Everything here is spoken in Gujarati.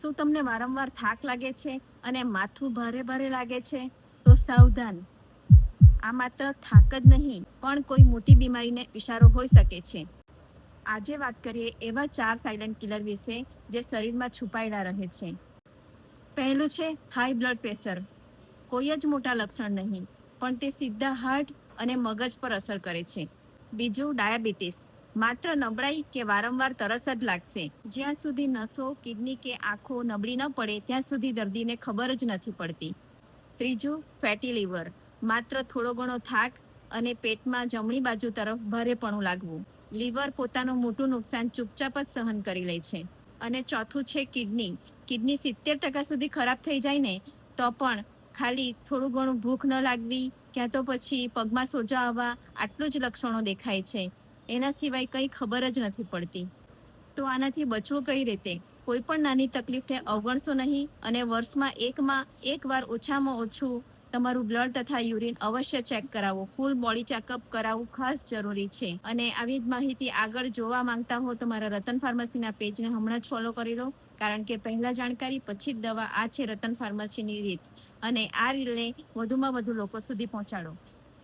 શું તમને વારંવાર થાક લાગે છે અને માથું ભારે ભારે લાગે છે? તો સાવધાન, આ માત્ર થાક જ નહીં પણ કોઈ મોટી બીમારીને ઇશારો હોઈ શકે છે. આજે વાત કરીએ એવા 4 સાયલન્ટ કિલર વિશે જે શરીરમાં છુપાયેલા રહે છે. પહેલું છે હાઈ બ્લડ પ્રેશર. કોઈ જ મોટા લક્ષણ નહીં, પણ તે સીધા હાર્ટ અને મગજ પર અસર કરે છે. બીજું ડાયાબિટીસ. માત્ર નબળાઈ કે વારંવાર તરસ જ લાગશે. જ્યાં સુધી નસો, કિડની કે આંખો નબળી ન પડે ત્યાં સુધી દર્દીને ખબર જ નથી પડતી. ત્રીજું ફેટી લીવર. માત્ર થોડો ઘણો થાક અને પેટમાં જમણી બાજુ તરફ ભારેપણું લાગવું. લીવર પોતાનું મોટું નુકસાન ચૂપચાપ જ સહન કરી લે છે. અને ચોથું છે કિડની. કિડની 70% સુધી ખરાબ થઈ જાય ને તો પણ ખાલી થોડું ઘણું ભૂખ ન લાગવી, ક્યાં તો પછી પગમાં સોજા આવવા, આટલું જ લક્ષણો દેખાય છે. એના સિવાય કંઈ ખબર જ નથી પડતી. તો આનાથી બચવું કઈ રીતે? કોઈ પણ નાની તકલીફને અવગણશો નહીં અને વર્ષમાં એકવાર ઓછામાં ઓછું તમારું બ્લડ તથા યુરિન અવશ્ય ચેક કરાવો. ફૂલ બોડી ચેકઅપ કરાવવું ખાસ જરૂરી છે. અને આવી જ માહિતી આગળ જોવા માંગતા હો તો મારા રતન ફાર્મસીના પેજને હમણાં જ ફોલો કરી લો, કારણ કે પહેલા જાણકારી પછી જ દવા, આ છે રતન ફાર્મસીની રીત. અને આ રીતને વધુમાં વધુ લોકો સુધી પહોંચાડો.